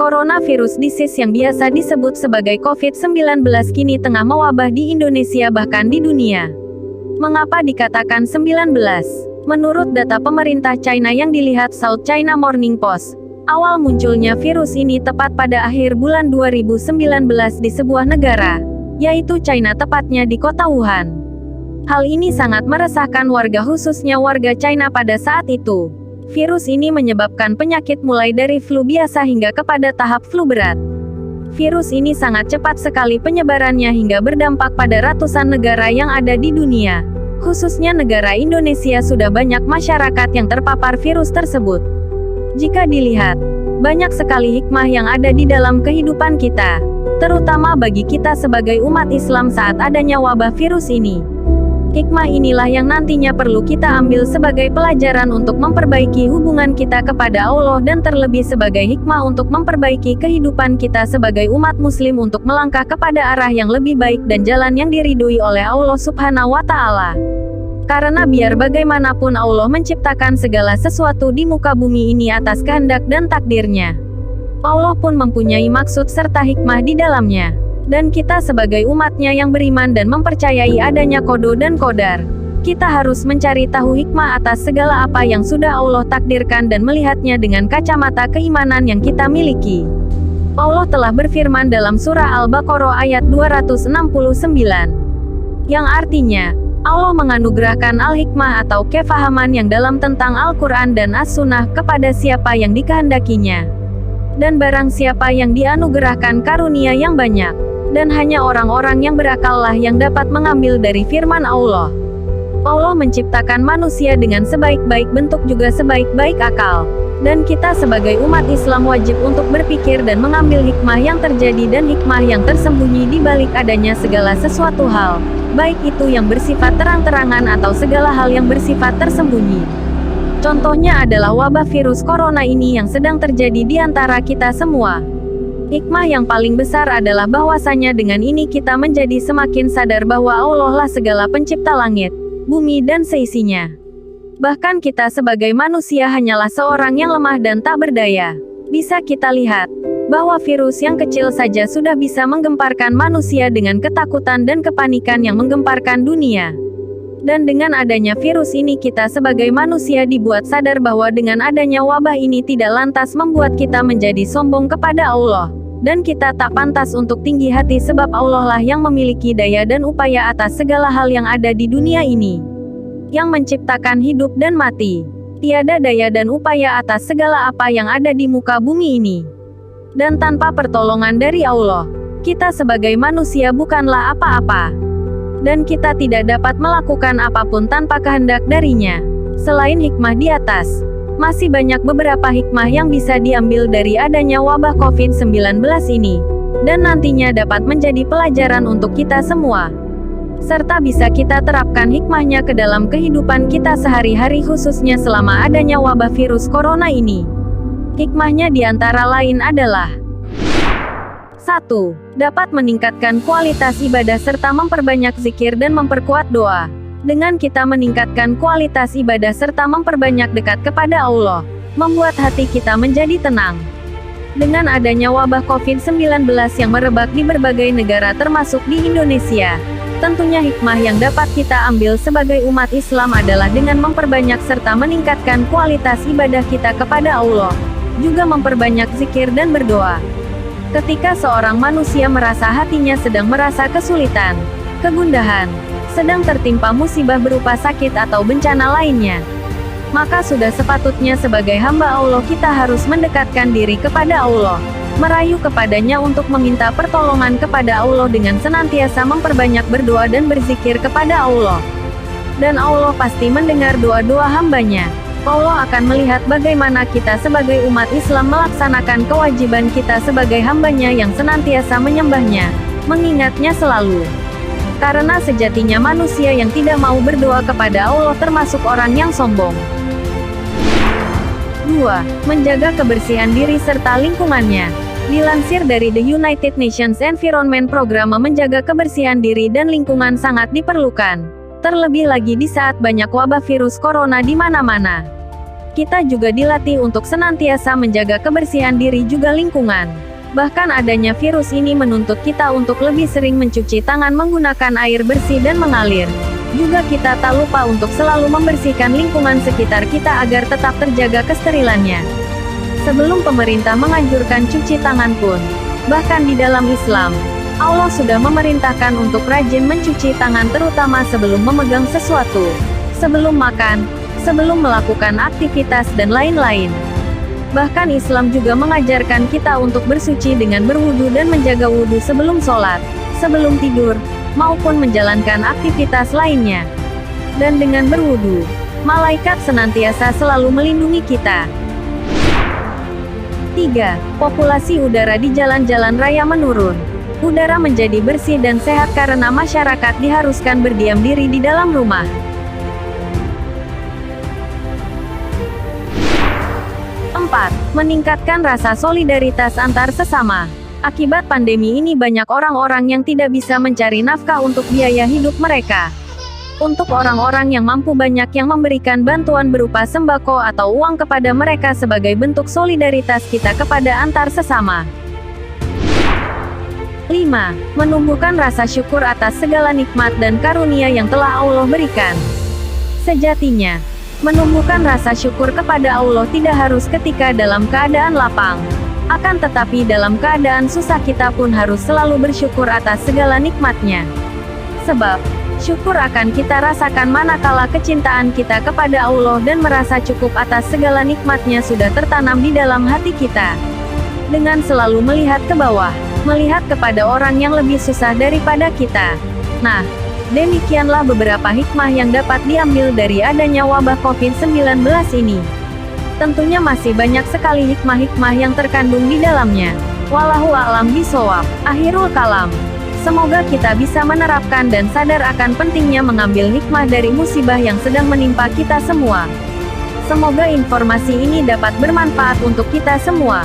Coronavirus disease yang biasa disebut sebagai COVID-19 kini tengah mewabah di Indonesia bahkan di dunia. Mengapa dikatakan 19? Menurut data pemerintah China yang dilihat South China Morning Post, awal munculnya virus ini tepat pada akhir bulan 2019 di sebuah negara, yaitu China tepatnya di kota Wuhan. Hal ini sangat meresahkan warga khususnya warga China pada saat itu. Virus ini menyebabkan penyakit mulai dari flu biasa hingga kepada tahap flu berat. Virus ini sangat cepat sekali penyebarannya hingga berdampak pada ratusan negara yang ada di dunia. Khususnya negara Indonesia sudah banyak masyarakat yang terpapar virus tersebut. Jika dilihat, banyak sekali hikmah yang ada di dalam kehidupan kita, terutama bagi kita sebagai umat Islam saat adanya wabah virus ini. Hikmah inilah yang nantinya perlu kita ambil sebagai pelajaran untuk memperbaiki hubungan kita kepada Allah dan terlebih sebagai hikmah untuk memperbaiki kehidupan kita sebagai umat muslim untuk melangkah kepada arah yang lebih baik dan jalan yang diridhoi oleh Allah Subhanahu wa Ta'ala. Karena biar bagaimanapun Allah menciptakan segala sesuatu di muka bumi ini atas kehendak dan takdirnya. Allah pun mempunyai maksud serta hikmah di dalamnya. Dan kita sebagai umatnya yang beriman dan mempercayai adanya qada dan qadar, kita harus mencari tahu hikmah atas segala apa yang sudah Allah takdirkan dan melihatnya dengan kacamata keimanan yang kita miliki. Allah telah berfirman dalam surah Al-Baqarah ayat 269, yang artinya, Allah menganugerahkan al-hikmah atau kefahaman yang dalam tentang Al-Quran dan As-Sunnah kepada siapa yang dikehendakinya. Dan barang siapa yang dianugerahkan karunia yang banyak, dan hanya orang-orang yang berakallah yang dapat mengambil dari firman Allah. Allah menciptakan manusia dengan sebaik-baik bentuk juga sebaik-baik akal. Dan kita sebagai umat Islam wajib untuk berpikir dan mengambil hikmah yang terjadi dan hikmah yang tersembunyi di balik adanya segala sesuatu hal, baik itu yang bersifat terang-terangan atau segala hal yang bersifat tersembunyi. Contohnya adalah wabah virus corona ini yang sedang terjadi di antara kita semua. Hikmah yang paling besar adalah bahwasanya dengan ini kita menjadi semakin sadar bahwa Allah lah segala pencipta langit, bumi dan seisinya. Bahkan kita sebagai manusia hanyalah seorang yang lemah dan tak berdaya. Bisa kita lihat, bahwa virus yang kecil saja sudah bisa menggemparkan manusia dengan ketakutan dan kepanikan yang menggemparkan dunia. Dan dengan adanya virus ini kita sebagai manusia dibuat sadar bahwa dengan adanya wabah ini tidak lantas membuat kita menjadi sombong kepada Allah. Dan kita tak pantas untuk tinggi hati sebab Allah lah yang memiliki daya dan upaya atas segala hal yang ada di dunia ini. Yang menciptakan hidup dan mati. Tiada daya dan upaya atas segala apa yang ada di muka bumi ini. Dan tanpa pertolongan dari Allah, kita sebagai manusia bukanlah apa-apa. Dan kita tidak dapat melakukan apapun tanpa kehendak darinya. Selain hikmah di atas, masih banyak beberapa hikmah yang bisa diambil dari adanya wabah COVID-19 ini, dan nantinya dapat menjadi pelajaran untuk kita semua. Serta bisa kita terapkan hikmahnya ke dalam kehidupan kita sehari-hari khususnya selama adanya wabah virus corona ini. Hikmahnya diantara lain adalah 1. Dapat meningkatkan kualitas ibadah serta memperbanyak zikir dan memperkuat doa. Dengan kita meningkatkan kualitas ibadah serta memperbanyak dekat kepada Allah, membuat hati kita menjadi tenang. Dengan adanya wabah COVID-19 yang merebak di berbagai negara termasuk di Indonesia, tentunya hikmah yang dapat kita ambil sebagai umat Islam adalah dengan memperbanyak serta meningkatkan kualitas ibadah kita kepada Allah, juga memperbanyak zikir dan berdoa. Ketika seorang manusia merasa hatinya sedang merasa kesulitan, kegundahan, sedang tertimpa musibah berupa sakit atau bencana lainnya, maka sudah sepatutnya sebagai hamba Allah kita harus mendekatkan diri kepada Allah, merayu kepadanya untuk meminta pertolongan kepada Allah dengan senantiasa memperbanyak berdoa dan berzikir kepada Allah. Dan Allah pasti mendengar doa-doa hambanya. Allah akan melihat bagaimana kita sebagai umat Islam melaksanakan kewajiban kita sebagai hambanya yang senantiasa menyembahnya, mengingatnya selalu. Karena sejatinya manusia yang tidak mau berdoa kepada Allah termasuk orang yang sombong. 2. Menjaga kebersihan diri serta lingkungannya. Dilansir dari The United Nations Environment Program, menjaga kebersihan diri dan lingkungan sangat diperlukan. Terlebih lagi di saat banyak wabah virus corona di mana-mana. Kita juga dilatih untuk senantiasa menjaga kebersihan diri juga lingkungan. Bahkan adanya virus ini menuntut kita untuk lebih sering mencuci tangan menggunakan air bersih dan mengalir. Juga kita tak lupa untuk selalu membersihkan lingkungan sekitar kita agar tetap terjaga kesterilannya. Sebelum pemerintah menganjurkan cuci tangan pun, bahkan di dalam Islam, Allah sudah memerintahkan untuk rajin mencuci tangan terutama sebelum memegang sesuatu, sebelum makan, sebelum melakukan aktivitas dan lain-lain. Bahkan Islam juga mengajarkan kita untuk bersuci dengan berwudu dan menjaga wudu sebelum sholat, sebelum tidur, maupun menjalankan aktivitas lainnya. Dan dengan berwudu, malaikat senantiasa selalu melindungi kita. 3. Populasi udara di jalan-jalan raya menurun. Udara menjadi bersih dan sehat karena masyarakat diharuskan berdiam diri di dalam rumah. 4. Meningkatkan rasa solidaritas antar sesama. Akibat pandemi ini banyak orang-orang yang tidak bisa mencari nafkah untuk biaya hidup mereka. Untuk orang-orang yang mampu banyak yang memberikan bantuan berupa sembako atau uang kepada mereka sebagai bentuk solidaritas kita kepada antar sesama. 5. Menumbuhkan rasa syukur atas segala nikmat dan karunia yang telah Allah berikan. Sejatinya, menumbuhkan rasa syukur kepada Allah tidak harus ketika dalam keadaan lapang. Akan tetapi dalam keadaan susah kita pun harus selalu bersyukur atas segala nikmatnya. Sebab, syukur akan kita rasakan manakala kecintaan kita kepada Allah dan merasa cukup atas segala nikmatnya sudah tertanam di dalam hati kita. Dengan selalu melihat ke bawah, melihat kepada orang yang lebih susah daripada kita. Nah, demikianlah beberapa hikmah yang dapat diambil dari adanya wabah COVID-19 ini. Tentunya masih banyak sekali hikmah-hikmah yang terkandung di dalamnya. Wallahu a'lam bishawab. Akhirul kalam. Semoga kita bisa menerapkan dan sadar akan pentingnya mengambil hikmah dari musibah yang sedang menimpa kita semua. Semoga informasi ini dapat bermanfaat untuk kita semua.